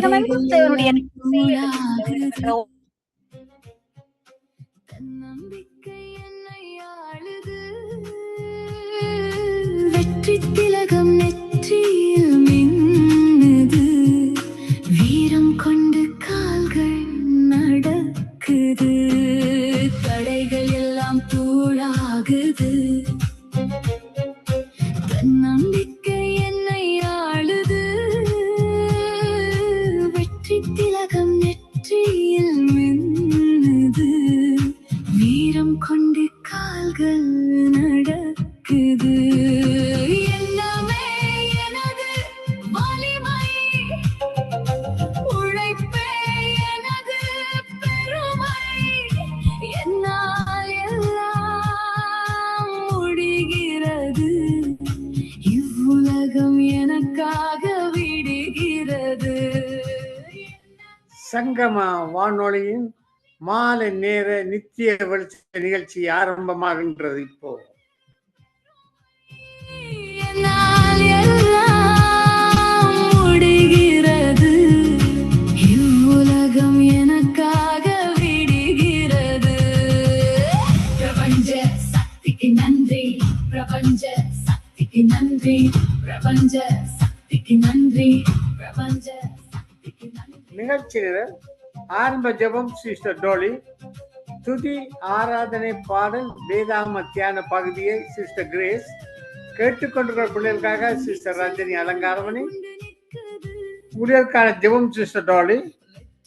உலகமெங்கும் தேவனுடைய தடைகளெல்லாம் செய்யட்டும். தூளாகுது. தன்னம்பிக்கை என்னை ஆளுது. வெற்றி திலகம் நெற்றியில் மின்னுது. வீரம் கொண்டு கால்கள் நடக்குது. தடைகள் எல்லாம் தூளாகுது. தன்னம்பிக்கை என்னை ஆளுது. வெற்றி திலகம் நெற்றியில் மின்னுது. வீரம் கொண்டு கால்கள் நடக்குது. எண்ணமே எனது வலிமை. உழைப்பே எனது பெருமை. என்னால் எல்லாம் முடிகிறது. இவ்வுலகம் எனக்காக விடுகிறது. சங்கமா வானொலியின் மாலை நேர நித்திய வெளிச்ச நிகழ்ச்சி ஆரம்பமாகின்றது. இப்போ என்னால் எல்லாம் முடிகிறது. இவ்வுலகம் எனக்காக விடுகிறது. பிரபஞ்ச சக்திக்கு நன்றி. பிரபஞ்ச சக்திக்கு நன்றி. பிரபஞ்ச சக்திக்கு நன்றி. பிரபஞ்ச சக்திக்கு நன்றி. நிகழ்ச்சியில் ஆரம்ப ஜெபம் சிஸ்டர் டோலி, துதி ஆராதனை பாடல் வேதாம தியான பகுதியை சிஸ்டர் கிரேஸ், கேட்டுக்கொண்டிருக்கிற பிள்ளைகளுக்காக சிஸ்டர் ரஞ்சனி அலங்காரமணி, ஊழியருக்கான ஜெபம் சிஸ்டர் டோலி.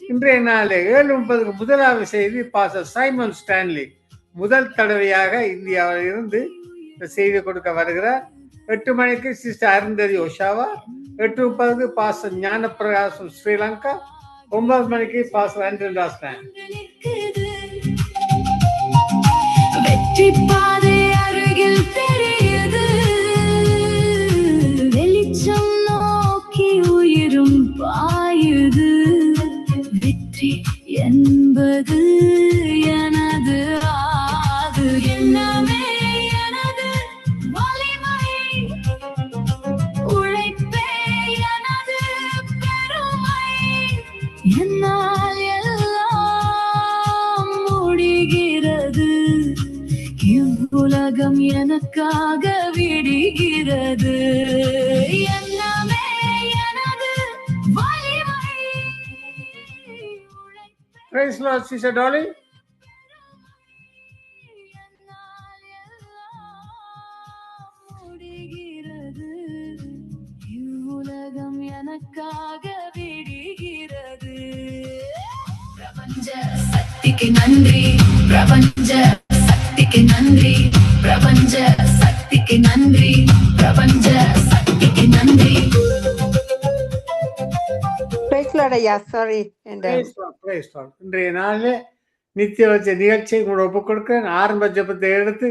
இன்றைய நாள் 7:30 முதலாவது செய்தி பாஸ்டர் சைமன் ஸ்டான்லி முதல் தடவையாக இந்தியாவில் இருந்து இந்த செய்தி கொடுக்க வருகிறார். 8 மணிக்கு sister Arundhati Oshawa, 8:30 pastor Gnanaprakasam Sri Lanka, 9 மணிக்கு பாஸ்டர் ஆண்டன் ராஸ்டன். வெற்றி பாதை அருகில் தெரியுது. வெளிச்சம் நோக்கி உயிரும் பாயுது. வெற்றி என்பது எனது ஆது. எண்ணமே எனது வலிமை. உழைப்பே எனது பெருமை. என்னால் எல்லாம் முடிகிறது. இவ்வுலகம் எனக்காக விடுகிறது. எண்ணமே எனது வலிமை. Praise Lord, Sister Dolly. என்னால் எல்லாம் முடிகிறது. இவ்வுலகம் எனக்காக விடுகிறது. பிரபஞ்ச சக்திக்கு நன்றி. பிரபஞ்ச சக்திக்கு நன்றி. பிரபஞ்ச சக்திக்கு நன்றி. பிரபஞ்ச சக்திக்கு நன்றி. Praise Lord. இன்றைய நாளில் நித்திய வச்ச நிகழ்ச்சியை உங்களோட ஒப்புக் கொடுக்கிறேன். ஆரம்ப ஜெபத்தை எடுத்து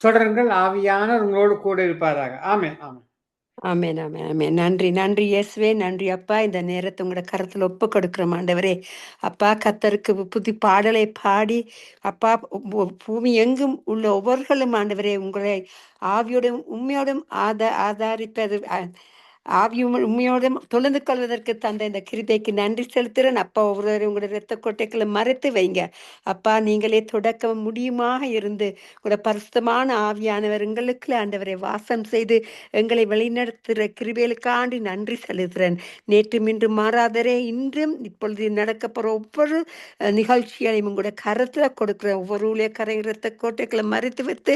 தொடருங்கள். ஆவியானவர் உங்களோடு கூட இருப்பாராக. ஆமென். ஆமென். ஆமென், ஆமென், ஆமென். நன்றி, நன்றி இயேசுவே, நன்றி அப்பா. இந்த நேரத்தை உங்களோட கருத்துல ஒப்பு கொடுக்கிறோம் ஆண்டவரே. அப்பா, கர்த்தருக்கு புது பாடலை பாடி அப்பா, பூமி எங்கும் உள்ள ஒவ்வொருகளும் ஆண்டவரே உங்களை ஆவியோடும் உண்மையோடும் ஆதாரிப்பது ஆவியும் உண்மையோடும் தொழுந்து கொள்வதற்கு தந்த இந்த கிருபைக்கு நன்றி செலுத்துகிறேன் அப்பா. ஒவ்வொருவரும் உங்களோட இரத்த கோட்டைகளை மறைத்து வைங்க அப்பா. நீங்களே தொடக்க முடியுமாக இருந்து உங்களோட பரிசுத்தமான ஆவியானவர் எங்களுக்கு ஆண்டவரை வாசம் செய்து எங்களை வழிநடத்துகிற கிருபைகளுக்காண்டி நன்றி செலுத்துகிறேன். நேற்று இன்று மாறாதரே, இன்றும் இப்பொழுது நடக்கப்போகிற ஒவ்வொரு நிகழ்ச்சிகளையும் உங்களோட கருத்தில் கொடுக்குறேன். ஒவ்வொரு ஊழியக்கார இரத்த கோட்டைகளை மறைத்து வைத்து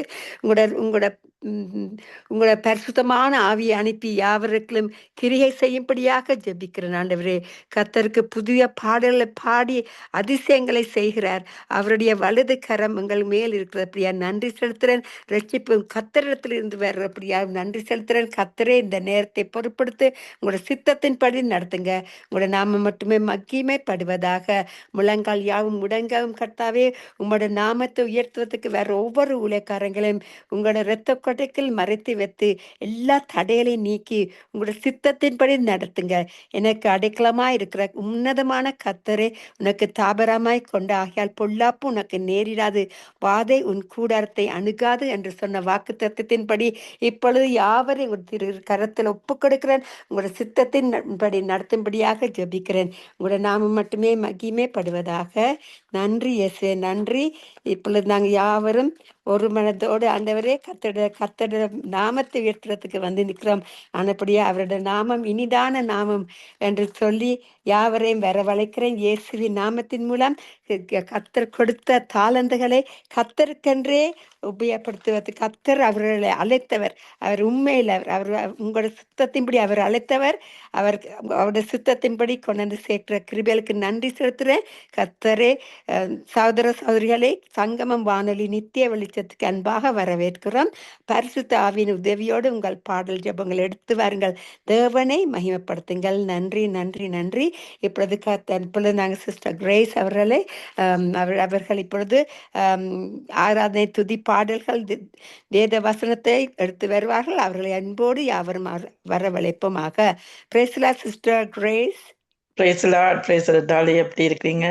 உங்களோட பரிசுத்தமான ஆவியை அனுப்பி யாவருக்கும் கிரியை செய்யும்படியாக ஜெபிக்கிறேன் ஆண்டவரே. கர்த்தருக்கு புதிய பாடல்களை பாடி அதிசயங்களை செய்கிறார். அவருடைய வலது கரம் எங்கள் மேல் இருக்கிறபடியா நன்றி செலுத்துறேன். ரட்சிப்பு கர்த்தரிடத்தில் இருந்து வர்றபடியா நன்றி செலுத்துறேன். கர்த்தரே இந்த நேரத்தை பொறுப்படுத்து உங்களோட சித்தத்தின்படி நடத்துங்க. உங்களோட நாம மட்டுமே மகிமைப்படுவதாக. முழங்கால் யாவும் முடங்கவும் கர்த்தாவே, உங்களோட நாமத்தை உயர்த்துவதற்கு வேற ஒவ்வொரு ஊழியக்காரங்களையும் உங்களோட இரத்த கொடைக்குள் மறைத்து வைத்து எல்லா தடையலையும் நீக்கி உங்களோட உங்களோட சித்தத்தின்படி நடத்துங்க. எனக்கு அடைக்கலமாய் இருக்கிற உன்னதமான கர்த்தரே உனக்கு தாபரமாய் கொண்ட ஆகையால் பொல்லாப்பு உனக்கு நேரிடாது, வாதை உன் கூடாரத்தை அணுகாது என்று சொன்ன வாக்கு தத்தத்தின்படி இப்பொழுது யாவரையும் உங்கள் திரு கரத்தில் ஒப்புக் கொடுக்கிறேன். உங்களோட சித்தத்தின் படி நடத்தும்படியாக ஜெபிக்கிறேன். உங்களோட நாமம் மட்டுமே மகிமைப்படுவதாக. நன்றி இயேசுவே, நன்றி. இப்பொழுது நாங்கள் யாவரும் ஒரு மனதோடு ஆண்டவரே கர்த்தருடைய நாமத்தை உயர்த்துறதுக்கு வந்து நிற்கிறோம். ஆனபடியே அவருடைய நாமம் இனிதான நாமம் என்று சொல்லி யாவரையும் வரவழைக்கிறேன். இயேசுவின் நாமத்தின் மூலம் கர்த்தர் கொடுத்த தாளந்துகளை கர்த்தருக்கென்றே உபயோகப்படுத்துவது. கர்த்தர் அவர்களை அழைத்தவர். அவர் உண்மையில் அவர் உங்களோட சுத்தத்தின்படி அவர் அழைத்தவர். அவருடைய சுத்தத்தின்படி கொண்டு வந்து சேர்க்கிற கிருபைகளுக்கு நன்றி செலுத்துகிறேன். கர்த்தரே, சகோதர சகோதரிகளே, சங்கமம் வானொலி நித்திய வெளிச்சத்துக்கு அன்பாக வரவேற்கிறோம். பரிசுத்த ஆவியின் உதவியோடு உங்கள் பாடல் ஜெபங்கள் எடுத்து வாருங்கள். தேவனை மகிமைப்படுத்துங்கள். நன்றி, நன்றி, நன்றி. இப்பொழுது நாங்கள் சிஸ்டர் கிரேஸ் அவர்களை அவர்கள் இப்பொழுது ஆராதனை துதி பாடல்கள் வேத வசனத்தை எடுத்து வருவார்கள். அவர்களை அன்போடு யாவரும் வரவழைப்போமாக. பிரேஸ்லா சிஸ்டர் கிரேஸ். எப்படி இருக்கீங்க?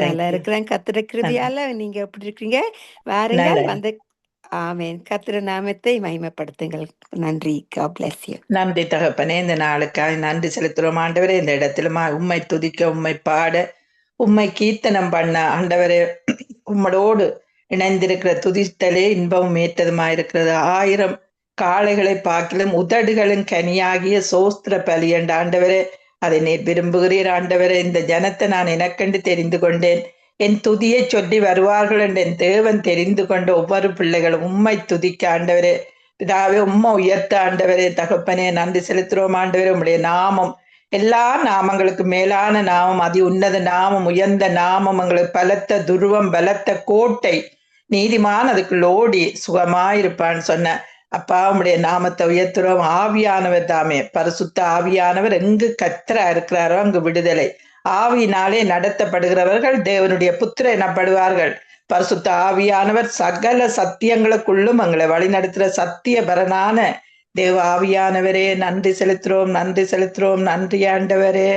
நல்லா இருக்கிறேன். கர்த்தருடைய கிருபையால. நீங்க எப்படி இருக்கீங்க? வாருங்கள் வந்து. ஆமென். கர்த்தருடைய நாமத்தை மகிமைப்படுத்துங்கள். நன்றி. God bless you. நன்றி தகப்பனே, இந்த நாளுக்காய் நன்றி செலுத்துறோம் ஆண்டவரே. இந்த இடத்துல உம்மை துதிக்க, உம்மை பாட, உம்மை கீர்த்தனம் பண்ண ஆண்டவரே, உம்மளோடு இணைந்திருக்கிற துதித்தலே இன்பமும் ஏற்றதுமாயிருக்கிறது. 1000 காளைகளை பார்க்கிலும் உதடுகளும் கனியாகிய சோஸ்திர பலி என்ற ஆண்டவரே, அதை நீர் விரும்புகிறீர் ஆண்டவரே. இந்த ஜனத்தை நான் எனக்கென்று தெரிந்து கொண்டேன், என் துதியை சொல்லி வருவார்கள் என்று என் தேவன் தெரிந்து கொண்ட ஒவ்வொரு பிள்ளைகளும் உம்மை துதிக்க ஆண்டவரே. பிதாவே, உம்மை உயர்த்த ஆண்டவரே. தகப்பனே, நன்றி செலுத்துறோம் ஆண்டவரே. உம்முடைய நாமம் எல்லா நாமங்களுக்கு மேலான நாமம், அதி உன்னத நாமம், உயர்ந்த நாமம், எங்களுக்கு பலத்த துருவம், பலத்த கோட்டை, நீதிமான் அதுக்குள்ள ஓடி சுகமாயிருப்பான்னு சொன்ன அப்பா, உம்முடைய நாமத்தை உயர்த்துறோம். ஆவியானவர் தாமே, பரிசுத்த ஆவியானவர் எங்கு கர்த்தரா இருக்கிறாரோ அங்கு விடுதலை. ஆவியினாலே நடத்தப்படுகிறவர்கள் தேவனுடைய புத்திரர் எனப்படுவார்கள். பரிசுத்த ஆவியானவர் சகல சத்தியங்களுக்குள்ளும் எங்களை வழிநடத்துகிற சத்தியபரனான தேவ ஆவியானவரே, நன்றி செலுத்துறோம், நன்றி செலுத்துறோம். நன்றி ஆண்டவரே.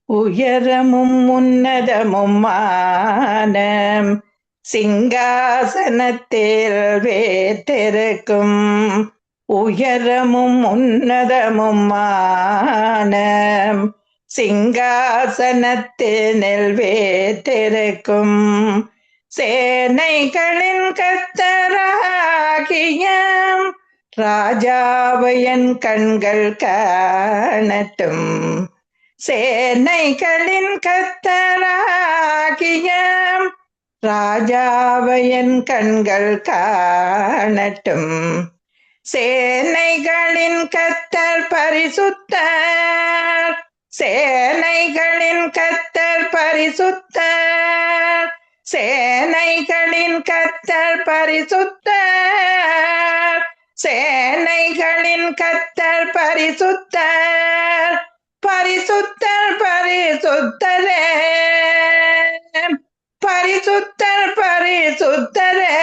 உயரமும் உன்னதமுமான சிங்காசனத்தில் வேற்றிருக்கும், உயரமும் உன்னதமுமான சிங்காசனத்தினில் வேற்றிருக்கும், சேனைகளின் கர்த்தராகிய ராஜாவை என் கண்கள் காணட்டும், சேனைகளின் கர்த்தராகிய ராஜாவை என் கண்கள் காணட்டும், சேனைகளின் கர்த்தர் பரிசுத்தர், சேனைகளின் கர்த்தர் பரிசுத்தர், சேனைகளின் கர்த்தர் பரிசுத்தர், சேனைகளின் கர்த்தர் பரிசுத்தர், பரிசுத்தர் பரிசுத்தரே, பரிசுத்தர் பரிசுத்தரே.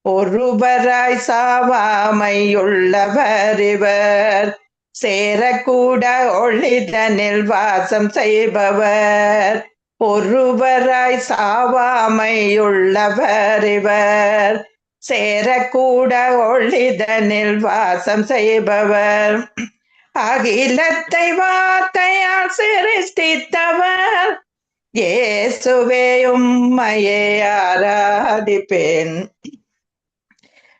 ஒருவராய் சாவாமையுள்ளவர் இவர், சேரக்கூட ஒளிதனில் வாசம் செய்பவர், ஒருவராய் சாவாமையுள்ளவர் இவர், சேரக்கூட ஒளிதனில் வாசம் செய்பவர், அகிலத்தை வார்த்தையால் சிருஷ்டித்தவர், இயேசுவே உம்மையே ஆராதிப்பேன்,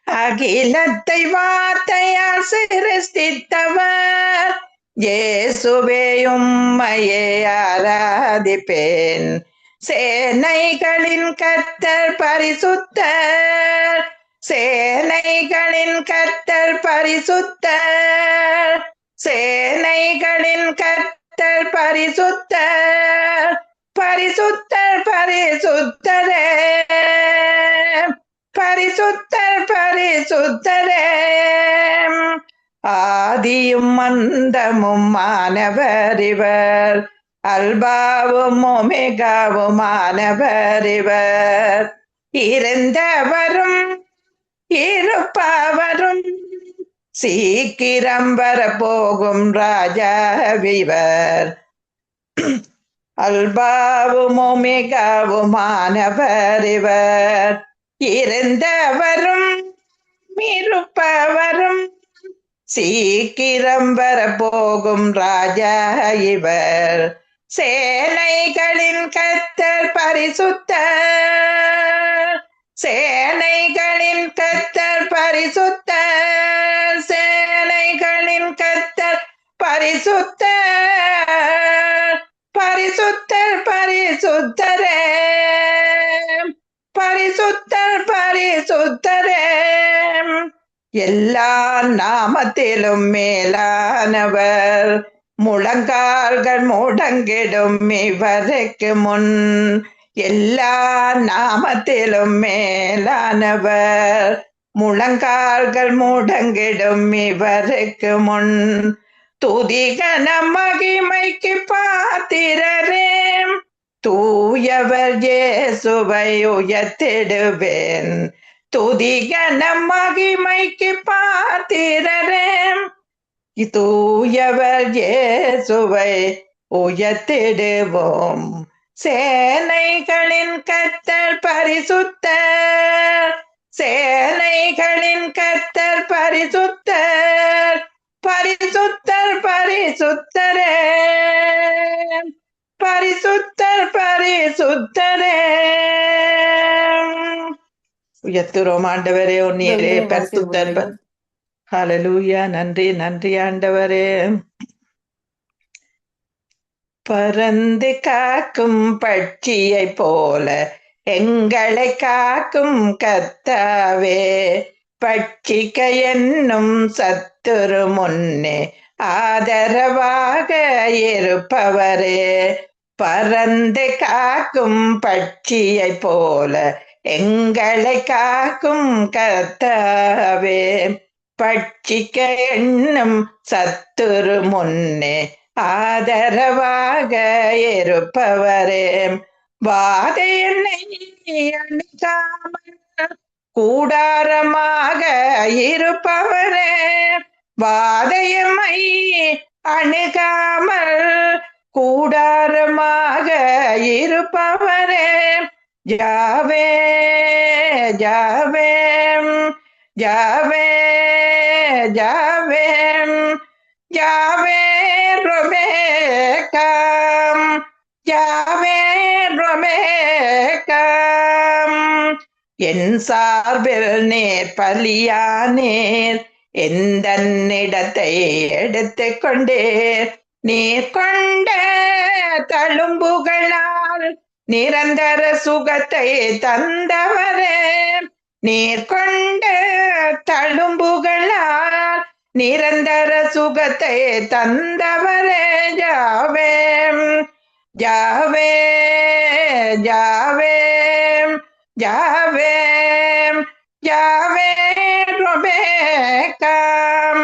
அகிலத்தை வார்த்தையால் சிருஷ்டித்தவர், இயேசுவே உம்மையே ஆராதிப்பேன், சேனைகளின் கர்த்தர் பரிசுத்தர், சேனைகளின் கர்த்தர் பரிசுத்தர், சேனைகளின் கர்த்தர் பரிசுத்தர், பரிசுத்தர் பரிசுத்தரே, பரிசுத்தர் பரிசுத்தரே. ஆதியும் அந்தமும் மானவர் இவர், அல்பாவும் ஒமேகாவும் ஆனவர் இவர், இருந்தவரும் இருப்பவரும் சீக்கிரம் வரப்போகும் ராஜாவிவர் அல்பாவும் ஒமேகாவுமானவர் இவர் இருந்தவரும் இருப்பவரும் சீக்கிரம் வரப்போகும் ராஜா இவர் சேனைகளின் கர்த்தர் பரிசுத்தர் சேனைகளின் கர்த்தர் பரிசுத்தர் சேனைகளின் கர்த்தர் பரிசுத்தர் பரிசுத்தர் பரிசுத்தரே பரிசுத்தர் பரிசுத்தரே எல்லா நாமத்திலும் மேலானவர் முழங்கால்கள் முடங்கிடும் இவருக்கு முன் எல்லா நாமத்திலும் மேலானவர் முழங்கால்கள் முடங்கிடும் இவருக்கு முன் துதிகன மகிமைக்கு பாத்திரரே தூயவர் இயேசுவை உயர்த்திடுவேன் துதிகன மகிமைக்கு பாத்திரரே தூயவர் இயேசுவை உயர்த்திடுவோம் சேனைகளின் கர்த்தர் பரிசுத்தர் சேனைகளின் கர்த்தர் பரிசுத்தர் பரிசுத்தர் பரிசுத்தரே பரிசுத்தர் பரிசுத்தரே உயர்த்துறோம் ஆண்டவரே உன்னீரே பரிசுத்தர் ஹல்லேலூயா நன்றி நன்றி ஆண்டவரே பறந்து காக்கும் பட்சியை போல எங்களை காக்கும் கர்த்தாவே பட்சிக்க என்னும் சத்துரு முன்னே ஆதரவாக இருப்பவரே பறந்து காக்கும் பட்சியை போல எங்களை காக்கும் கர்த்தாவே பட்சிக்க எண்ணும் சத்துரு முன்னே ஆதரவாக இருப்பவரே வாதை என்னை அணுகாமல் கூடாரமாக இருப்பவரே வாதையமை அணுகாமல் கூடாரமாக இருப்பவரே ஜாவே ஜாவே ஜாவே ஜாவே ஜாவே ரொபேகம் ஜாவே ரொபேகம் என் சார்பில் நேர் பலியானேர் எந்த இடத்தை எடுத்து கொண்டேர் நீர் கொண்ட தழும்புகளால் நிரந்தர சுகத்தை தந்தவரே நீர் கொண்ட தழும்புகளால் நிரந்தர சுகத்தை தந்தவரே ஜாவே ஜாவே ஜாவே ஜாவே ஜாவே ரொபேகம்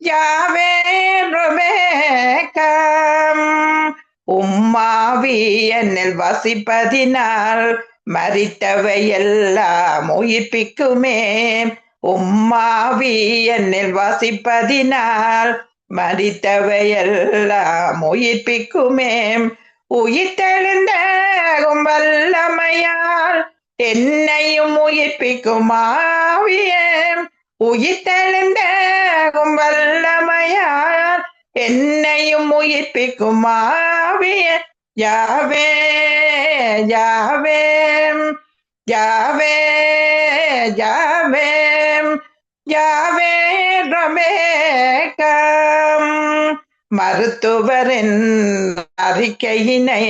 ஜாவே ரொபேகம் உம்மாவி என்னில் வசிப்பதினால் மரித்தவை எல்லாம் உயிர்ப்பிக்குமே உம்மாவி என்னில் வசிப்பதினால் மரித்தவை எல்லாம் உயிர்ப்பிக்குமே உயிர்த்தெழுந்த வல்லமையால் என்னையும் உயிர்ப்பிக்கும் ஆவியே உயிர்த்தெழுந்த வல்லமையால் என்னையும் உயிர்ப்பிக்கும் ஆவியே யாவே யாவே யாவே யாவே யாவே ரொபேகம் மருத்துவரின் அறிக்கையினை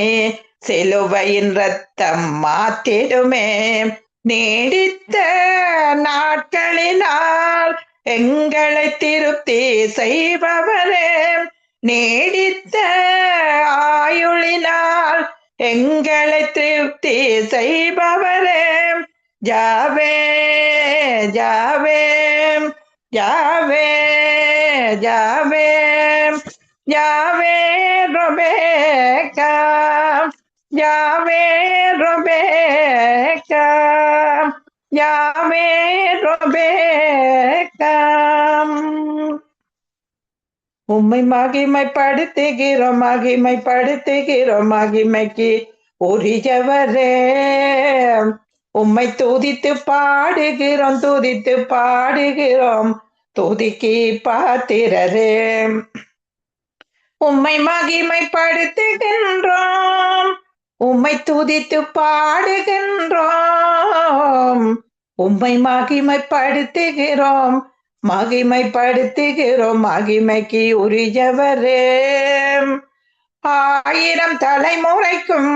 சிலுவையின் ரத்தம் மாத்திடுமே நீடித்த நாட்களினால் எங்களை திருப்தி செய்பவரே நீடித்த ஆயுளினால் எங்களை திருப்தி செய்பவரே ஜாவே ஜாவே ஜாவே ஜாவே ஜாவே ரொபேகம் ஜாவே ரொபேகம் யாவே ரொபேக்கம். உம்மை மகிமைப்படுத்துகிறோம், மகிமைப்படுத்துகிறோம், மகிமைக்கு உரியவரே. உம்மை துதித்து பாடுகிறோம், துதித்து பாடுகிறோம், துதிக்கு பாத்திரரே. உம்மை மகிமைப்படுத்துகின்றோம், உம்மை துதித்து பாடுகின்றோம், உம்மை மகிமைப்படுத்துகிறோம், மகிமைப்படுத்துகிறோம், மகிமைக்கு உரியவரே. 1000 தலைமுறைக்கும்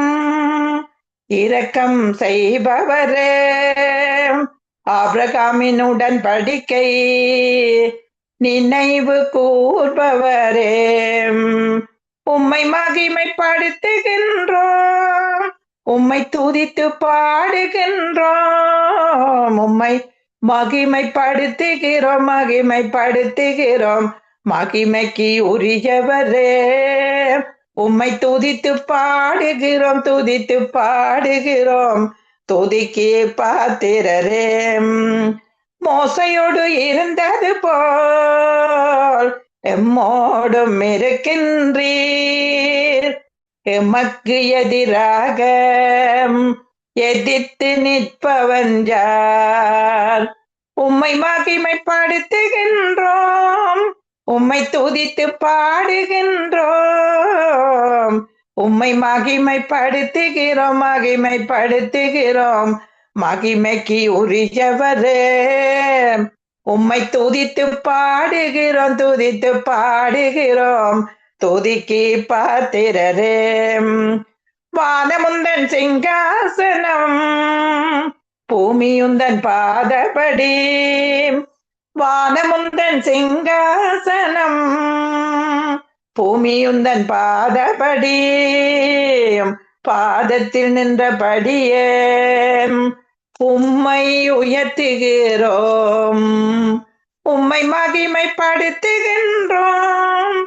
இரக்கம் செய்பவரே. ஆபிரகாமின் உடன்படிக்கை நினைவு கூர்பவரே. உம்மை மகிமைப்படுத்துகின்றோம், உம்மை துதித்து பாடுகின்றோம், உம்மை மகிமைப்படுத்துகிறோம், மகிமைப்படுத்துகிறோம், மகிமைக்கு உரியவரே. உம்மை துதித்து பாடுகிறோம், துதித்து பாடுகிறோம், துதிக்கு பாத்திரரே. மோசையோடு இருந்தது போல் எம்மோடும் இருக்கின்றீர். எமக்கு எதிராக எதிர்த்து நிற்பவன் யார்? உம்மை மகிமைப்படுத்துகின்றோம், உம்மை துதித்து பாடுகின்றோம், உம்மை மகிமைப்படுத்துகிறோம், மகிமைப்படுத்துகிறோம், மகிமைக்கு உரியவரே. உம்மை துதித்து பாடுகிறோம், துதித்து பாடுகிறோம், துதிக்கு பாத்திரரே. வானமுந்தன் சிங்காசனம், பூமியுந்தன் பாதபடி. வானமுந்தன் சிங்காசனம், பூமியுந்தன் பாதபடி. பாதத்தில் நின்றபடியே உம்மை உயர்த்துகிறோம், உம்மை மகிமைப்படுத்துகின்றோம்,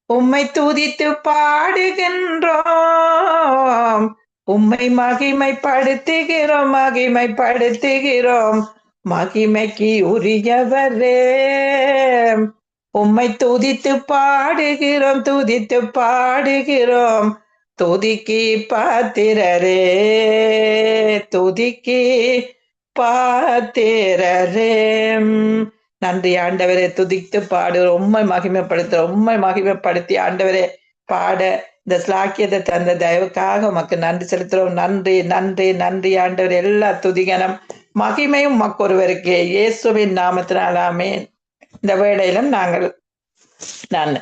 உம்மை துதித்து பாடுகின்றோம், உம்மை மகிமைப்படுத்துகிறோம், மகிமைப்படுத்துகிறோம், மகிமைக்கு உரியவரே. உம்மை துதித்து பாடுகிறோம், துதித்து பாடுகிறோம், துதிக்கு பாத்திரரே, துதிக்கு பாத்திரரே. நன்றி ஆண்டவரே, துதித்து பாடுகிறோம், உம்மை மகிமைப்படுத்துறோம், உம்மை மகிமைப்படுத்தி ஆண்டவரே பாட இந்த ஸ்லாக்கியத்தை தந்த தயவுக்காக உமக்கு நன்றி செலுத்துறோம். நன்றி நன்றி நன்றி ஆண்டவர். எல்லா துதிகனம் மகிமையும் உமக்கொருவருக்கே, இயேசுவின் நாமத்தினால் ஆமென். இந்த வேளையிலும் நான்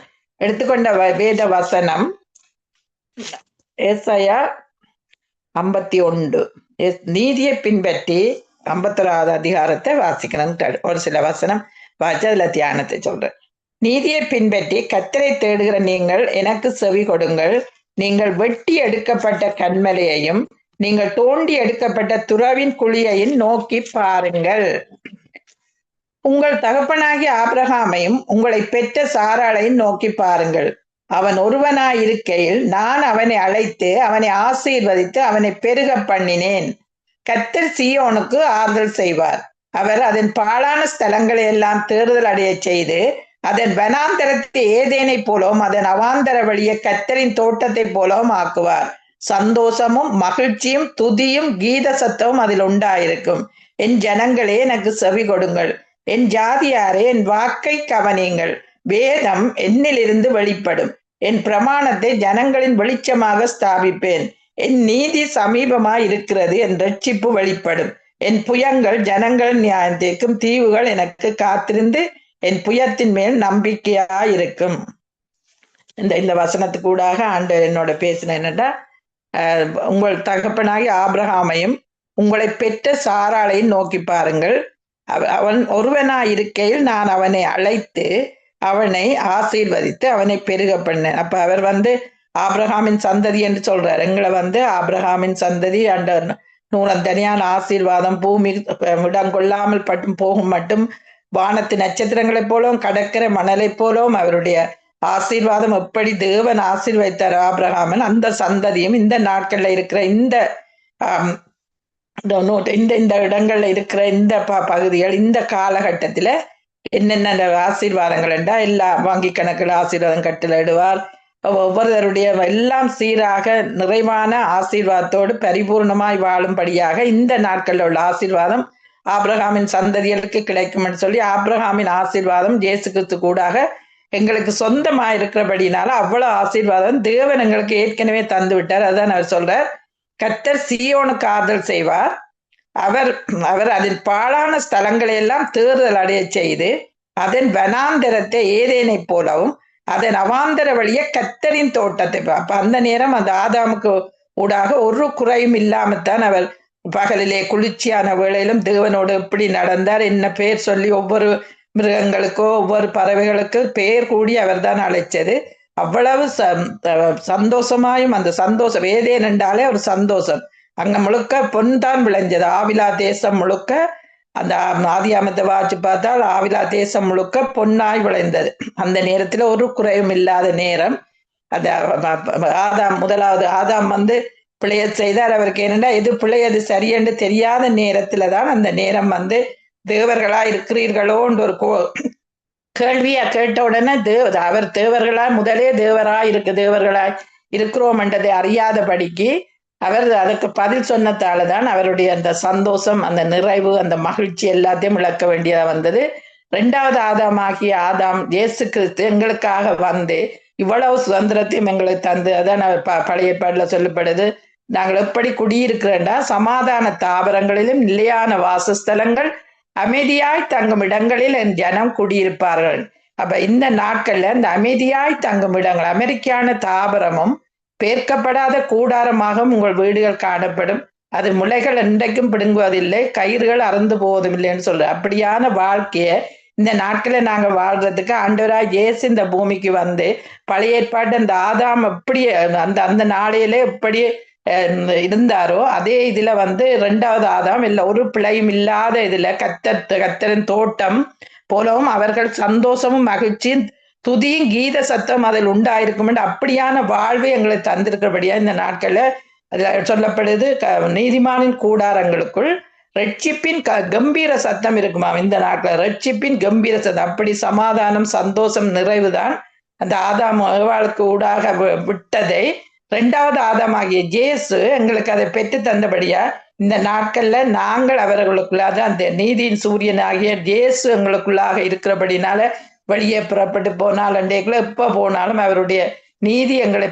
எடுத்துக்கொண்ட வேத வசனம் ஏசாயா 51. நீதியை பின்பற்றி 51வது அதிகாரத்தை வாசிக்கணும். ஒரு சில வசனம் வாசி அதுல தியானத்தை சொல்றேன். நீதியை பின்பற்றி கர்த்தரை தேடுகிற நீங்கள் எனக்கு செவி கொடுங்கள். நீங்கள் வெட்டி எடுக்கப்பட்ட கன்மலையையும் நீங்கள் தோண்டி எடுக்கப்பட்ட துறவின் குழியையும் நோக்கி பாருங்கள். உங்கள் தகப்பனாகிய ஆபிரகாமையும் உங்களை பெற்ற சாராளையும் நோக்கி பாருங்கள். அவன் ஒருவனாயிருக்கையில் நான் அவனை அழைத்து அவனை ஆசீர்வதித்து அவனை பெருக பண்ணினேன். கர்த்தர் சீயோனுக்கு ஆறுதல் செய்வார். அவர் அதன் பாழான ஸ்தலங்களை எல்லாம் தேறுதல் அடைய செய்து அதன் வனாந்தரத்தை ஏதேனை போலவும் அதன் அவாந்தர வழியை கர்த்தரின் தோட்டத்தை போலவும் ஆக்குவார். சந்தோஷமும் மகிழ்ச்சியும் துதியும் கீத சத்தமும் அதில் உண்டாயிருக்கும். என் ஜனங்களே எனக்கு செவி கொடுங்கள், என் ஜாதியாரே என் வாக்கை கவனியுங்கள். வேதம் என்னிலிருந்து வெளிப்படும், என் பிரமாணத்தை ஜனங்களின் வெளிச்சமாக ஸ்தாபிப்பேன். என் நீதி சமீபமாய் இருக்கிறது, என் ரட்சிப்பு வெளிப்படும். என் புயங்கள் ஜனங்கள் நியாயத்திற்கும் தீவுகள் எனக்கு காத்திருந்து என் புயத்தின் மேல் நம்பிக்கையாயிருக்கும். இந்த வசனத்துக்கூடாக ஆண்டவர் என்னோட பேசின என்னன்னா, உங்கள் தகப்பனாகி ஆபிரகாமையும் உங்களை பெற்ற சாராளையும் நோக்கி பாருங்கள். அவன் ஒருவனாயிருக்கையில் நான் அவனை அழைத்து அவனை ஆசீர்வதித்து அவனை பெருக பண்ணேன். அப்ப அவர் ஆபிரகாமின் சந்ததி என்று சொல்றார். எங்களை ஆபிரகாமின் சந்ததி அந்த நூறந்தனியான ஆசீர்வாதம் பூமி இடம் கொள்ளாமல் பட்டும் போகும் மட்டும் வானத்து நட்சத்திரங்களைப் போலவும் கடற்கரை மணலை போலவும் அவருடைய ஆசீர்வாதம் எப்படி தேவன் ஆசீர்வதித்தார் ஆபிரகாமன், அந்த சந்ததியும் இந்த நாட்கள்ல இருக்கிற இந்த இந்த இந்த இடங்கள்ல இருக்கிற இந்த பகுதிகள் இந்த காலகட்டத்துல என்னென்ன ஆசீர்வாதங்கள் என்றா எல்லா வங்கி கணக்குல ஆசீர்வாதம் கட்டளிடுவார். ஒவ்வொருவருடைய எல்லாம் சீராக நிறைவான ஆசீர்வாதத்தோடு பரிபூர்ணமாய் வாழும்படியாக இந்த நாட்களில் உள்ள ஆசீர்வாதம் ஆபிரகாமின் சந்ததிகளுக்கு கிடைக்கும் என்று சொல்லி ஆபிரகாமின் ஆசீர்வாதம் இயேசு கிறிஸ்து கூடாக எங்களுக்கு சொந்தமா இருக்கிறபடினால அவ்வளவு ஆசீர்வாதம் தேவன் எங்களுக்கு ஏற்கனவே தந்து விட்டார். அதான் அவர் சொல்றார், கர்த்தர் சீயோனுக்கு ஆறுதல் செய்வார், அவர் அவர் அதில் பாழான ஸ்தலங்களை எல்லாம் தேறுதல் அடைய செய்து அதன் வனாந்தரத்தை ஏதேனை போலவும் அதன் அவாந்தர வழிய கர்த்தரின் தோட்டத்தை. அப்ப அந்த நேரம் அந்த ஆதாமுக்கு ஊடாக ஒரு குறையும் இல்லாமத்தான் அவர் பகலிலே குளிர்ச்சியான வேளையிலும் தேவனோடு எப்படி நடந்தார், என்ன பேர் சொல்லி ஒவ்வொரு மிருகங்களுக்கோ ஒவ்வொரு பறவைகளுக்கு பெயர் கூடி அவர் தான் அழைச்சது. அவ்வளவு சந்தோஷமாயும் அந்த சந்தோஷம் ஏதேன் என்றாலே ஒரு சந்தோஷம். அங்க முழுக்க பொன் தான் விளைஞ்சது. ஆவிலா தேசம் முழுக்க அந்த ஆதியாமத்தை வாச்சு பார்த்தால் ஆவிலா தேசம் முழுக்க பொன்னாய் விளைந்தது. அந்த நேரத்துல ஒரு குறையும் இல்லாத நேரம். அது முதலாவது ஆதாம் பிழைய செய்தார். அவருக்கு என்னன்னா எது பிழையது சரியென்று தெரியாத நேரத்துலதான் அந்த நேரம் தேவர்களா இருக்கிறீர்களோன்ற ஒரு கேள்வியா கேட்ட உடனே அவர் தேவர்களா முதலே தேவராய் தேவர்களாய் இருக்கிறோம் என்றதை அறியாதபடிக்கு அவர் அதுக்கு பதில் சொன்னதாலதான் அவருடைய அந்த சந்தோஷம், அந்த நிறைவு, அந்த மகிழ்ச்சி எல்லாத்தையும் இழக்க வேண்டியதா வந்தது. 2வது ஆதாமாகிய ஆதாம் இயேசு கிறிஸ்து எங்களுக்காக இவ்வளவு சுதந்திரத்தையும் எங்களுக்கு தந்து, அதான் பழைய ஏற்பாடுல சொல்லப்படுது, நாங்கள் எப்படி குடியிருக்கிறோம்னா சமாதான தாவரங்களிலும் நிலையான வாசஸ்தலங்கள் அமைதியாய் தங்கும் இடங்களில் என் ஜனம் குடியிருப்பார்கள். அப்ப இந்த நாட்கள்ல இந்த அமைதியாய் தங்கும் இடங்கள் அமெரிக்கான தாவரமும் பேர்க்கப்படாத கூடாரமாக உங்கள் வீடுகள் காணப்படும். அது முளைகள் என்றைக்கும் பிடுங்குவதில்லை, கயிறுகள் அறந்து போவதும் சொல்ற அப்படியான வாழ்க்கைய இந்த நாட்களை நாங்க வாழ்றதுக்கு ஆண்டவராய் இயேசு இந்த பூமிக்கு பழைய ஏற்பாட்டு அந்த ஆதாம் எப்படி அந்த அந்த நாளையில எப்படி இருந்தாரோ அதே இதுல 2வது ஆதாம் இல்ல ஒரு பிழையும் இல்லாத இதுல கத்தரின் தோட்டம் போலவும் அவர்கள் சந்தோஷமும் மகிழ்ச்சியும் துதியும் கீத சத்தம் அதில் உண்டாயிருக்கும் என்று அப்படியான வாழ்வை எங்களுக்கு தந்திருக்கிறபடியா இந்த நாட்கள்ல அதுல சொல்லப்படுது, நீதிமானின் கூடாரங்களுக்குள் ரட்சிப்பின் கம்பீர சத்தம் இருக்குமா. இந்த நாட்கள் ரட்சிப்பின் கம்பீர சத்தம், அப்படி சமாதானம் சந்தோஷம் நிறைவுதான் அந்த ஆதாம் ஏவாளுக்கு ஊடாக விட்டதை 2வது ஆதாமாகிய இயேசு எங்களுக்கு அதை பெற்று தந்தபடியா இந்த நாட்கள்ல நாங்கள் அவர்களுக்குள்ளாக அந்த நீதியின் சூரியன் ஆகிய இயேசு எங்களுக்குள்ளாக இருக்கிறபடினால வெளியே புறப்பட்டு போனால் அண்டைக்குள்ள எப்ப போனாலும் அவருடைய நீதி எங்களை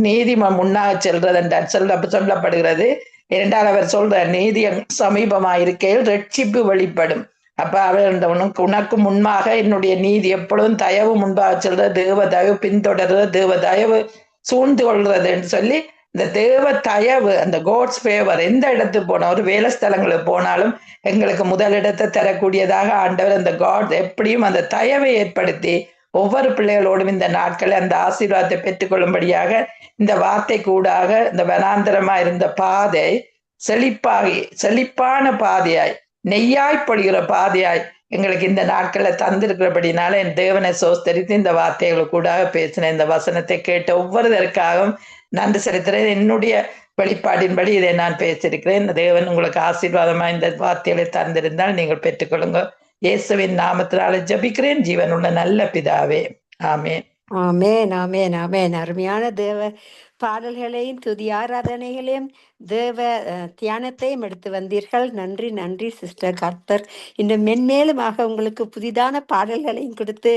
நீதி முன்னாக செல்றது என்றார் சொல்லப்படுகிறது. 2வது அவர் சொல்ற நீதி சமீபமாயிருக்கையில் ரட்சிப்பு வெளிப்படும். அப்ப அவர் உனக்கு முன்பாக என்னுடைய நீதி எப்பொழுதும் தயவு முன்பாக செல்றது, தேவ தயவு பின்தொடர்றது, தேவ தயவு சூழ்ந்து கொள்றது என்று சொல்லி இந்த தேவ தயவு, அந்த கோட்ஸ் ஃபேவர் எந்த இடத்துக்கு போனா ஒரு வேலை ஸ்தலங்களுக்கு போனாலும் எங்களுக்கு முதலிடத்தை தரக்கூடியதாக ஆண்டவர் அந்த காட் எப்படியும் அந்த தயவை ஏற்படுத்தி ஒவ்வொரு பிள்ளைகளோடும் இந்த நாட்களை அந்த ஆசீர்வாதத்தை பெற்றுக்கொள்ளும்படியாக இந்த வார்த்தை கூடாக இந்த வனாந்தரமா இருந்த பாதை செழிப்பான பாதையாய் நெய்யாய் பொழிகிற பாதையாய் எங்களுக்கு இந்த நாட்கள்ல தந்திருக்கிறபடினால என் தேவனை சோஸ்தரித்து இந்த வார்த்தைகள் கூடாக பேசின இந்த வசனத்தை கேட்ட ஒவ்வொருதற்காகவும் நன்றி செலுத்துறேன். என்னுடைய வெளிப்பாட்டின்படி இதை நான் பேசியிருக்கிறேன். தேவன் உங்களுக்கு ஆசீர்வாதமா இந்த வார்த்தைகளை தந்திருந்தால் நீங்கள் பெற்றுக்கொள்ளுங்க. இயேசுவின் நாமத்தினால ஜபிக்கிறேன், ஜீவன் உள்ள நல்ல பிதாவே, ஆமேன். ஆமேன் ஆமேன் ஆமேன். அருமையான தேவ பாடல்களையும் துதி ஆராதனைகளையும் தேவ தியானத்தையும் எடுத்து வந்தீர்கள். நன்றி நன்றி சிஸ்டர். கர்த்தர் இன்னும் மென்மேலுமாக உங்களுக்கு புதிதான பாடல்களையும் கொடுத்து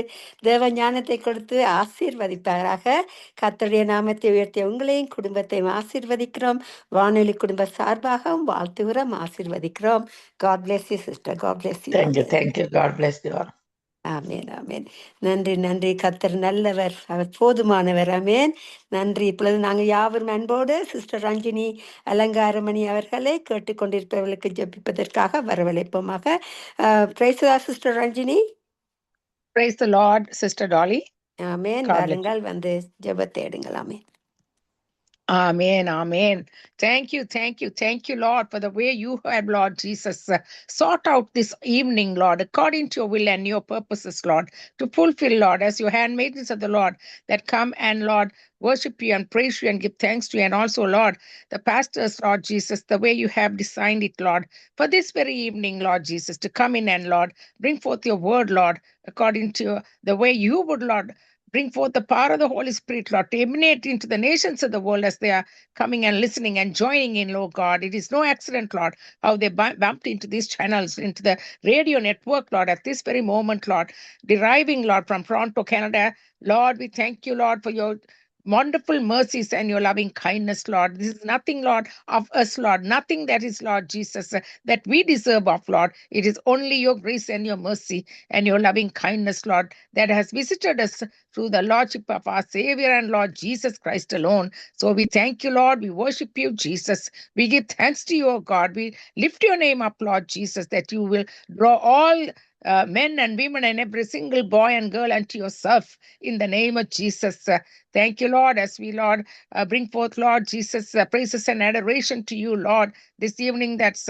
தேவ ஞானத்தை கொடுத்து ஆசீர்வதிப்பாராக. கர்த்தருடைய நாமத்தை உயர்த்திய உங்களையும் குடும்பத்தையும் ஆசீர்வதிக்கிறோம். வானொலி குடும்ப சார்பாகவும் வாழ்த்துகிறோம், ஆசீர்வதிக்கிறோம். God bless you sister. God bless you. Thank you. God bless you. ஆமேன் ஆமேன். நன்றி நன்றி. கர்த்தர் நல்லவர், அவர் போதுமானவர். ஆமேன். நன்றி. இப்பொழுது நாங்கள் யாவரும் அன்போடு சிஸ்டர் ரஞ்சினி அலங்காரமணி அவர்களை கேட்டுக்கொண்டிருப்பவர்களுக்கு ஜெபிப்பதற்காக வரவழைப்போமாக. Praise the lord sister Ranjini. Praise the lord sister Dolly. ஆமேன். வாருங்கள், ஜெபத்தை எடுங்கள். ஆமேன். Amen, amen. Thank you, Lord, for the way you have, Lord Jesus, sought out this evening, Lord, according to your will and your purposes, Lord, to fulfill, Lord, as your handmaidens of the Lord that come and, Lord, worship you and praise you and give thanks to you. And also, Lord, the pastors, Lord Jesus, the way you have designed it, Lord, for this very evening, Lord Jesus, to come in and, Lord, bring forth your word, Lord, according to the way you would, Lord. Bring forth the power of the Holy Spirit, Lord, to emanate into the nations of the world as they are coming and listening and joining in, Lord God. It is no accident, Lord, how they bumped into these channels, into the radio network, Lord, at this very moment, Lord, deriving, Lord, from Toronto, Canada. Lord, we thank you, Lord, for your wonderful mercies and your loving kindness, Lord. This is nothing, Lord, of us, Lord, nothing that is, Lord Jesus, that we deserve of, Lord. It is only your grace and your mercy and your loving kindness, Lord, that has visited us through the Lordship of our Savior and Lord Jesus Christ alone. So we thank you, Lord. We worship you, Jesus. We give thanks to you, O God. We lift your name up, Lord Jesus, that you will draw all men and women and every single boy and girl unto yourself in the name of Jesus. Thank you, Lord, as we, Lord, bring forth, Lord Jesus, praises and adoration to you, Lord, this evening. That's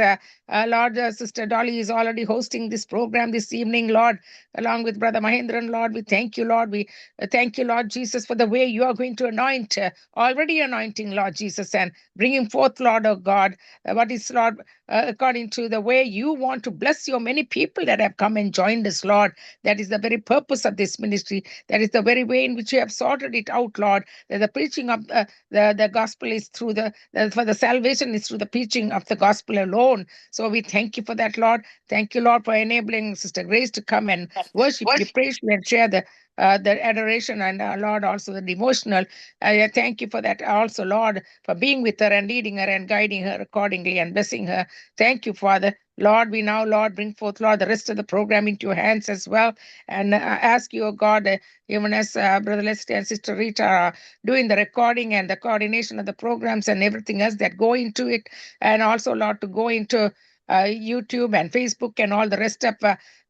Lord, Sister Dolly is already hosting this program this evening, Lord, along with Brother Mahendran, Lord. We thank you, Lord. We thank you, Lord Jesus, for the way you are going to anoint, already anointing, Lord Jesus, and bringing forth, Lord, oh God, what is, Lord, according to the way you want to bless your many people that have come and joined us, Lord. That is the very purpose of this ministry. That is the very way in which you have sorted it out, Lord. That the preaching of the gospel is through for the salvation is through the preaching of the gospel alone. So we thank you for that, Lord. Thank you, Lord, for enabling Sister Grace to come and worship you, praise you, and share the adoration and, Lord, also the devotional. I thank you for that also, Lord, for being with her and leading her and guiding her accordingly and blessing her. Thank you, Father. Lord, we now, Lord, bring forth, Lord, the rest of the program into your hands as well. And ask you, oh God, even as Brother Leslie and Sister Rita are doing the recording and the coordination of the programs and everything else that go into it. And also, Lord, to go into YouTube and Facebook and all the rest of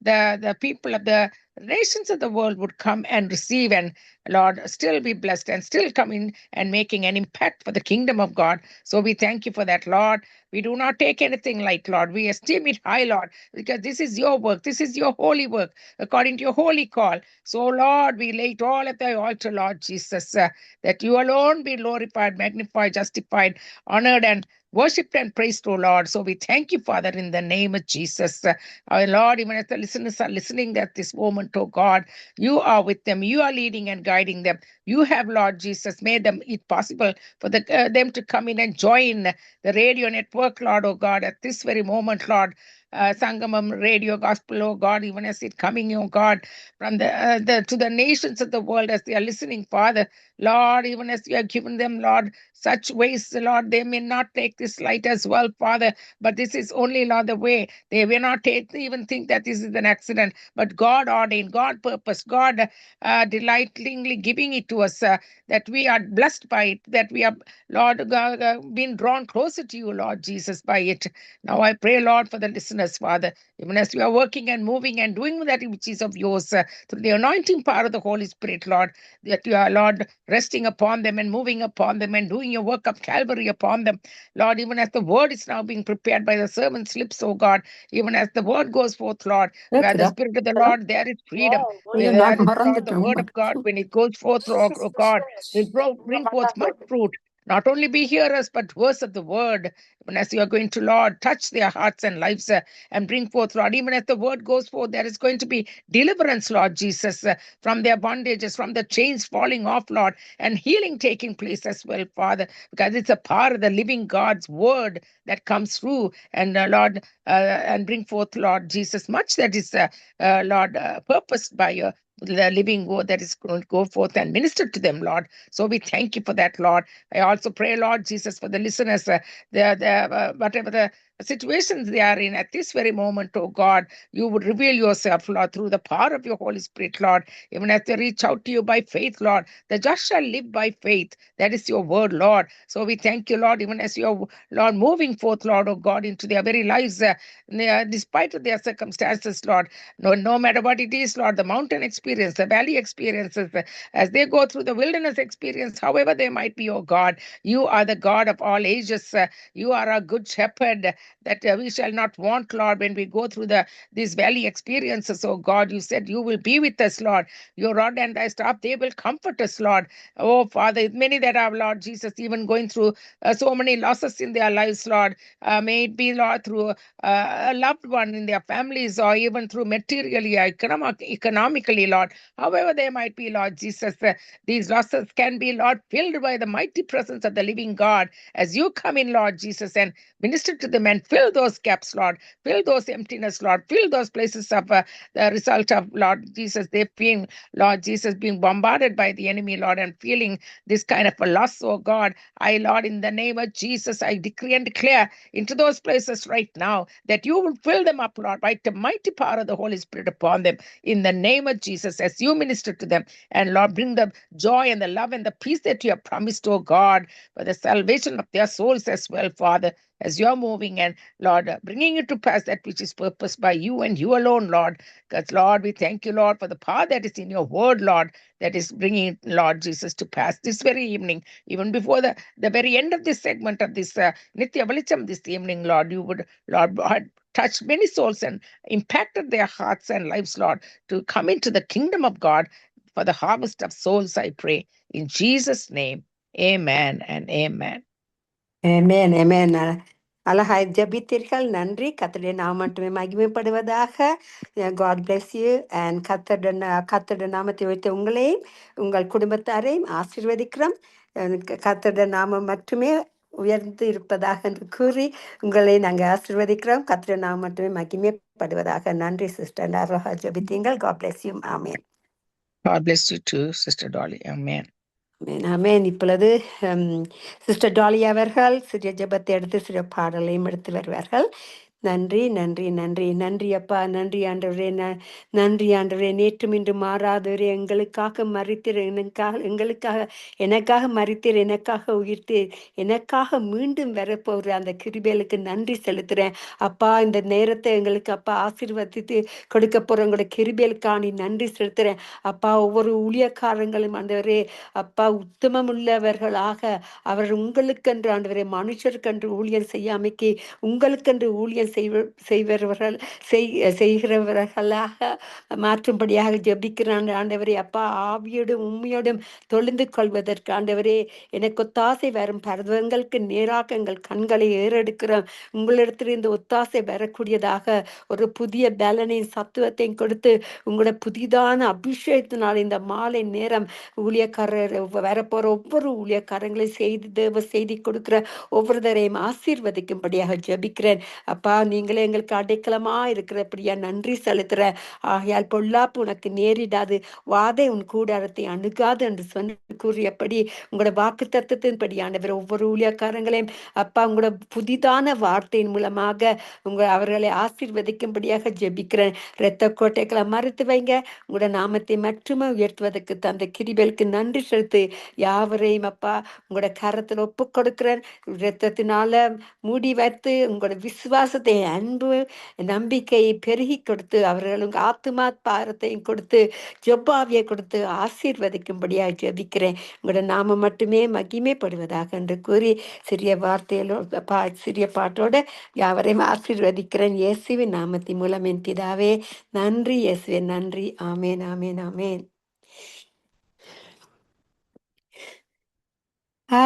the people of the nations of the world would come and receive and, Lord, still be blessed and still come in and making an impact for the kingdom of God. So we thank you for that, Lord. We do not take anything light, Lord. We esteem it high, Lord, because this is your work. This is your holy work according to your holy call. So, Lord, we lay it all at the altar, Lord Jesus, that you alone be glorified, magnified, justified, honored, and worshipped and praised, O Lord. So we thank you, Father, in the name of Jesus. Our Lord, even as the listeners are listening at this moment, oh God, you are with them. You are leading and guiding them. You have, Lord Jesus, made it possible for them to come in and join the radio network, Lord, oh God, at this very moment, Lord. Sangamam Radio Gospel, oh God, even as it coming, oh God, from to the nations of the world as they are listening, Father, Lord, even as you have given them, Lord, such ways, Lord, they may not take this light as well, Father, but this is only, Lord, the way. They will not even think that this is an accident, but God ordained, God purpose, God delightingly giving it to us, that we are blessed by it, that we are, Lord, been drawn closer to you, Lord Jesus, by it. Now I pray, Lord, for the listeners, Father, even as we are working and moving and doing that which is of yours, through the anointing power of the Holy Spirit, Lord, that you are, Lord, resting upon them and moving upon them and doing your work of Calvary upon them. Lord, even as the word is now being prepared by the servant's lips, oh God, even as the word goes forth, Lord, where the Spirit of the Lord, there is freedom. Where there is, Lord, the word of God, when it goes forth, oh God, will bring forth much fruit. Not only be hearers, but doers of the word. Even as you are going to, Lord, touch their hearts and lives and bring forth, Lord, even as the word goes forth, there is going to be deliverance, Lord Jesus, from their bondages, from the chains falling off, Lord, and healing taking place as well, Father, because it's a part of the living God's word that comes through and, Lord, and bring forth, Lord Jesus, much that is, Lord, purposed by your the living word that is going to go forth and minister to them, Lord. So we thank you for that, Lord. I also pray, Lord Jesus, for the listeners, whatever the situations they are in at this very moment, oh God, you would reveal yourself, Lord, through the power of your Holy Spirit, Lord, even as they reach out to you by faith, Lord. The just shall live by faith. That is your word, Lord. So we thank you, Lord, even as you're, Lord, moving forth, Lord, oh God, into their very lives, despite of their circumstances, Lord. No matter what it is, Lord, the mountain experience, the valley experiences, as they go through the wilderness experience, however they might be, oh God, you are the God of all ages. You are a good shepherd that we shall not want, Lord, when we go through these valley experiences, oh God. You said you will be with us, Lord. Your rod and thy staff, they will comfort us, Lord. Oh, Father, many that are, Lord Jesus, even going through so many losses in their lives, Lord. May it be, Lord, through a loved one in their families or even through materially, economically, Lord. However they might be, Lord Jesus, these losses can be, Lord, filled by the mighty presence of the living God as you come in, Lord Jesus, and minister to them and fill those gaps, Lord. Fill those emptiness, Lord. Fill those places of the result of, Lord Jesus, they being, Lord Jesus, being bombarded by the enemy, Lord, and feeling this kind of a loss, oh God. I, Lord, in the name of Jesus, I decree and declare into those places right now that you will fill them up, Lord, by the mighty power of the Holy Spirit upon them in the name of Jesus as you minister to them. And Lord, bring the joy and the love and the peace that you have promised, oh God, for the salvation of their souls as well, Father, as you're moving and, Lord, bringing it to pass that which is purposed by you and you alone, Lord. Because, Lord, we thank you, Lord, for the power that is in your word, Lord, that is bringing it, Lord Jesus, to pass this very evening, even before the very end of this segment of this Nitya Velicham this evening, Lord. You would, Lord, touch many souls and impacted their hearts and lives, Lord, to come into the kingdom of God for the harvest of souls, I pray. In Jesus' name, amen and amen. ஆமென், ஆமென். அழகாய் ஜெபித்தீர்கள். நன்றி. கர்த்தருடைய நாமம் மட்டுமே மகிமைப்படுவதாக. God bless you and கர்த்தருடைய நாமத்தை வைத்து உங்களையும் உங்கள் குடும்பத்தாரையும் ஆசீர்வதிக்கிறோம். கர்த்தருடைய நாமம் மட்டுமே உயர்ந்து இருப்பதாக என்று கூறி உங்களை நாங்கள் ஆசீர்வதிக்கிறோம். கர்த்தருடைய நாமம் மட்டுமே மகிமைப்படுவதாக. நன்றி சிஸ்டர். அழகாய் ஜெபித்தீங்கள். God bless you. Amen. God bless you too, Sister Dolly. Amen. ஆமென், ஆமென். இப்பொழுது சிஸ்டர் டாலி அவர்கள் சிறிய ஜெபத்தை எடுத்து சிறிய பாடலையும் எடுத்து வருவார்கள். நன்றி, நன்றி, நன்றி, நன்றி அப்பா, நன்றி ஆண்டவரே, நன்றி ஆண்டவரே, நேற்றும் இன்று மாறாதவரே, எங்களுக்காக மரித்தீர், எனக்காக மரித்தீர், எனக்காக உயிர்த்தீர், எனக்காக மீண்டும் வரப்போகிற அந்த கிருபைகளுக்கு நன்றி செலுத்துறேன் அப்பா. இந்த நேரத்தை எங்களுக்கு அப்பா ஆசீர்வதித்து கொடுக்க போற உங்களோட கிருபைகளுக்காக நன்றி செலுத்துறேன் அப்பா. ஒவ்வொரு ஊழியக்காரங்களும் ஆண்டவரே அப்பா உத்தமம் உள்ளவர்களாக அவர் உங்களுக்கென்று ஆண்டவரே, மனுஷருக்கென்று ஊழியம் செய்யாமைக்கு உங்களுக்கென்று ஊழியம் செய்கிறவர்களாக மாற்றும்படியாக ஜெபிக்கிறான் ஆண்டவரே அப்பா. ஆவியோடும் உண்மையோடும் தொழுந்து கொள்வதற்கு ஆண்டவரே, எனக்கு ஒத்தாசை வரும் பர்வங்களுக்கு நேராக எங்கள் கண்களை ஏறெடுக்கிறோம். உங்களிடத்தில் இந்த ஒத்தாசை வரக்கூடியதாக ஒரு புதிய பலனையும் சத்துவத்தையும் கொடுத்து உங்களோட புதிதான அபிஷேகத்தினால் இந்த மாலை நேரம் ஊழியக்காரர் வரப்போற ஒவ்வொரு ஊழியக்காரங்களையும் தேவ செய்தி கொடுக்கிற ஒவ்வொருத்தரையும் ஆசீர்வதிக்கும்படியாக ஜெபிக்கிறேன் அப்பா. நீங்களே எங்களுக்கு அடைக்கலமா இருக்கிறபடியா நன்றி செலுத்துற. ஆகையால் பொல்லாப்பு உனக்கு நேரிடாது, வாதை உன் கூடாரத்தை அணுகாது என்று சொன்ன கூறியபடி உங்களோட வாக்கு தத்துவத்தின்படியானவர் ஒவ்வொரு ஊழியக்காரங்களையும் அப்பா உங்களோட புதிதான வார்த்தையின் மூலமாக அவர்களை ஆசீர்வதிக்கும்படியாக ஜெபிக்கிறேன். இரத்த கோட்டைகளை மறுத்து வைங்க. உங்களோட நாமத்தை மட்டுமே உயர்த்துவதற்கு தந்த கிருபைகளுக்கு நன்றி செலுத்து. யாவரையும் அப்பா உங்களோட கரத்தில் ஒப்பு கொடுக்கிறேன். இரத்தத்தினால மூடி வைத்து உங்களோட விசுவாசத்தை, அன்பு, நம்பிக்கையை பெருகி கொடுத்து அவர்களுக்கு ஆத்துமா பாரத்தையும் கொடுத்து ஜெபாவியை கொடுத்து ஆசீர்வதிக்கும்படியாக ஜெபிக்கிறேன். உங்களோட நாம மட்டுமே மகிமைப்படுவதாக என்று கூறி சிறிய வார்த்தையிலோ சிறிய பாட்டோட யாவரையும் ஆசீர்வதிக்கிறேன் இயேசுவின் நாமத்தின் மூலம். என் பிதாவே நன்றி, இயேசுவே நன்றி. ஆமேன், ஆமேன், ஆமேன்.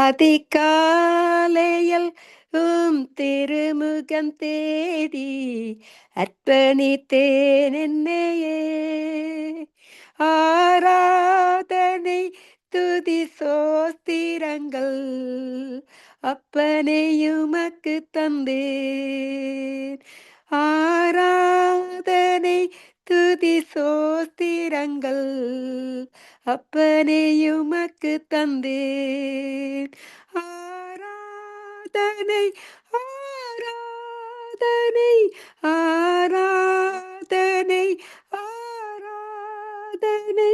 அதிகாலையில் திருமுகம் தேடி அர்ப்பணித்தேன் என்னையே. ஆராதனை துதி சோஸ்திரங்கள் அப்பனையுமக்கு தந்தேன். ஆராதனை துதி சோஸ்திரங்கள் அப்பனையுமக்கு தந்தேன். ஆராதனை ஆராதனை ஆராதனை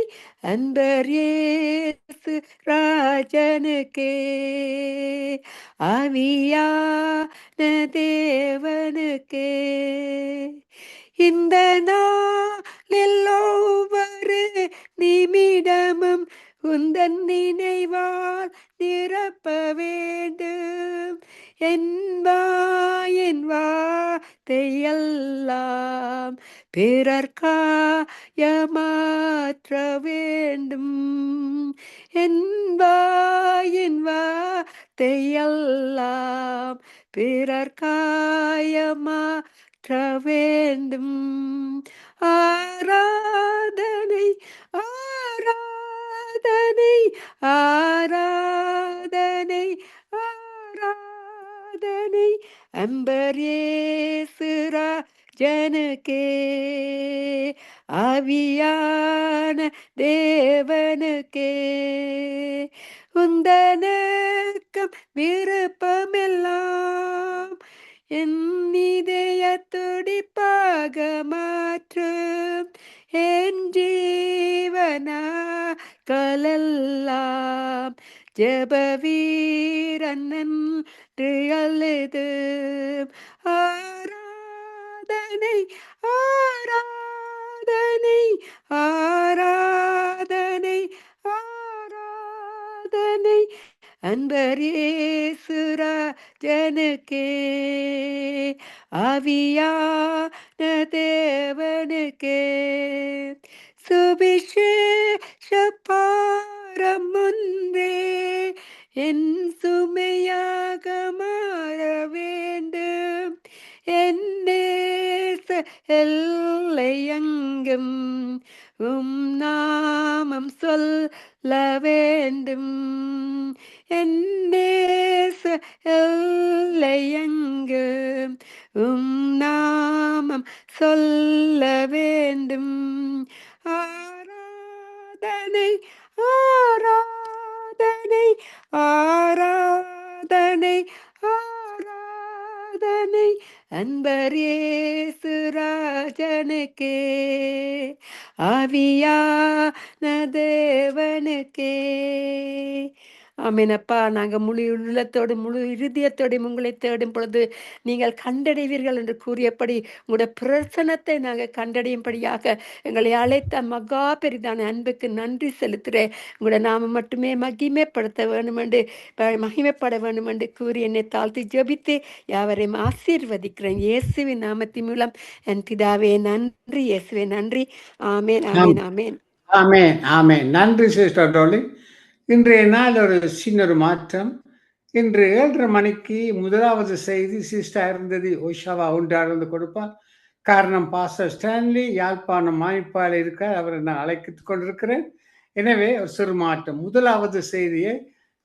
அன்பர் இயேசு ராஜனுக்கே ஆவியான தேவனுக்கே இந்த நாளில் ஒவ்வொரு நிமிடமும் உந்தன் நினைவால் நிரப்ப வேண்டும் என் வார்த்தையெல்லாம் பிறர்காயமாற்ற வேண்டும் என் வார்த்தையெல்லாம் பிறர்காயமாற்ற வேண்டும் ஆராதனை ஆராதனை ஆராதனை ஆராதனை அன்பர் இயேசு ராஜனுக்கே ஆவியான தேவனுக்கே உந்தனக்கம் விருப்பமெல்லாம் என் இதய துடிப்பாக மாற்றும் என் ஜீவனாக்களெல்லாம் ஜெப வீரன் என்று எழுது ஆராதனை ஆராதனை ஆராதனை ஆராதனை அன்பர் இயேசு ராஜனுக்கே ஆவியான தேவனுக்கே சுவிசேஷ பாரம் ஒன்றே என் சுமையாக மாற வேண்டும் என் நேச எல்லையெங்கும் நாமம் சொல்ல வேண்டும் என் நேச எல்லையெங்கும் நாமம் சொல்ல வேண்டும் ஆராதனை ஆராதனை ஆராதனை ஆராதனை அன்பர் இயேசு ராஜனுக்கே ஆவியான தேவனுக்கே ஆமீனப்பா நாங்கள் முழு உள்ளத்தோடு முழு இருதயத்தோடு உங்களை தேடும் பொழுது நீங்கள் கண்டடைவீர்கள் என்று கூறியபடி உங்களுடைய பிரசனத்தை நாங்கள் கண்டடையும்படியாக எங்களை அழைத்த மகா பெரிதான அன்புக்கு நன்றி செலுத்துகிறேன் உங்களோட நாம மட்டுமே மகிமைப்படுத்த வேண்டும் என்று மகிமைப்பட வேண்டும் என்று கூறி என்னை தாழ்த்தி ஜெபித்து யாவரையும் ஆசீர்வதிக்கிறேன் இயேசுவின் நாமத்தின் மூலம் என் பிதாவே நன்றி இயேசுவே நன்றி ஆமேன் ஆமேன் ஆமேன் ஆமேன் ஆமேன் நன்றி சிஸ்டர் டோலி இன்றைய நாள் ஒரு சின்ன ஒரு மாற்றம் இன்று 7:30 மணிக்கு முதலாவது செய்தி சிஸ்டர் இருந்தது ஒஷாவா ஒன்றாருந்து கொடுப்பார் காரணம் பாஸ்டர் ஸ்டான்லி யாழ்ப்பாணம் மாய்ப்பால் இருக்கார் அவரை நான் அழைத்துக் கொண்டிருக்கிறேன் எனவே ஒரு சிறு மாற்றம் முதலாவது செய்தியை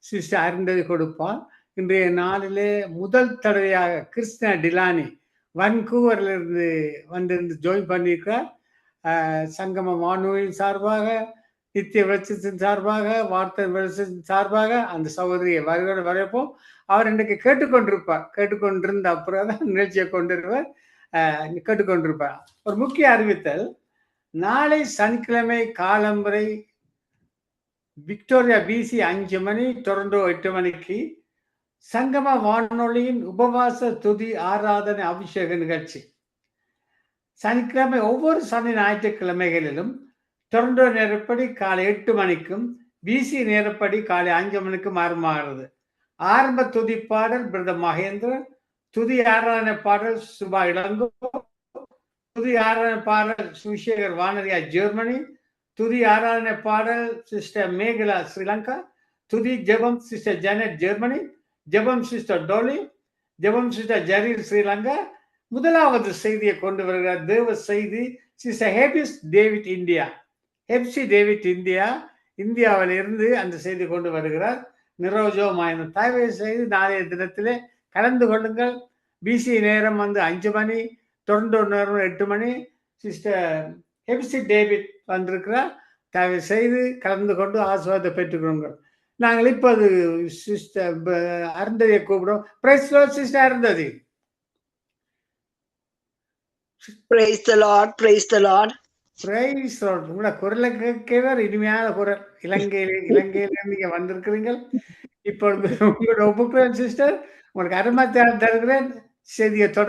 சிஸ்டர் அருந்ததி கொடுப்பார் இன்றைய நாளிலே முதல் தடவையாக கிருஷ்ணா டிலானி வன்கூவரிலிருந்து வந்திருந்து ஜாயின் பண்ணியிருக்கிறார் சங்கம வானொலியின் சார்பாக நித்திய வெளிச்சத்தின் சார்பாக வார்த்தை வெளிச்சத்தின் சார்பாக அந்த சகோதரியை வரப்போம் அவர் இன்றைக்கு கேட்டுக்கொண்டிருந்த அப்புறம் தான் நிகழ்ச்சியை கொண்டிருப்பார் கேட்டுக்கொண்டிருப்பார் ஒரு முக்கிய அறிவித்தல் நாளை சனிக்கிழமை காலம்பரை விக்டோரியா பிசி 5 மணி டொரண்டோ 8 மணிக்கு சங்கம வானொலியின் உபவாச துதி ஆராதனை அபிஷேக நிகழ்ச்சி சனிக்கிழமை ஒவ்வொரு சனி ஞாயிற்றுக்கிழமைகளிலும் டொரண்டோ நேரப்படி காலை 8 மணிக்கும் பிசி நேரப்படி காலை 5 மணிக்கும் ஆரம்பமாகிறது ஆரம்ப துதி பாடல் பிரதர் மகேந்திரன் துதி ஆராதனை பாடல் சுபா இளங்கோ துதி ஆராதனை பாடல் சுசேகர் வானரியா ஜெர்மனி துதி ஆராதனை பாடல் சிஸ்டர் மேகலா ஸ்ரீலங்கா துதி ஜெபம் சிஸ்டர் ஜெனட் ஜெர்மனி ஜெபம் சிஸ்டர் டோலி ஜெபம் சிஸ்டர் ஜரீர் ஸ்ரீலங்கா முதலாவது செய்தியை கொண்டு வருகிறார் தேவ செய்தி சிஸ்டர் ஹெப்சி டேவிட் இந்தியா இந்தியாவில் இருந்து அந்த செய்தி கொண்டு வருகிறார் நிரோஜோமாயின தயவு செய்து நாளைய தினத்திலே கலந்து கொள்ளுங்கள் பிசி நேரம் 5 மணி டொரண்டோ நேரம் 8 மணி சிஸ்டர் ஹெப்சி டேவிட் வந்திருக்கிறார் தயவு செய்து கலந்து கொண்டு ஆசீர்வாதத்தை பெற்றுக்கொள்ளுங்கள் நாங்கள் இப்போது சிஸ்டர் அருந்ததியை கூப்பிடுவோம் praise lord sister Arundhati Praise the Lord. Praise the Lord. Praise உங்களோட குரலை கேட்கவே ஒரு இனிமையான குரல். இலங்கையில நீங்க வந்திருக்கிறீங்க. இப்பொழுது உங்களோட ஒப்புக்கிறேன் சிஸ்டர். உங்களுக்கு அருமை தருகிறேன். செய்தியை தொடர்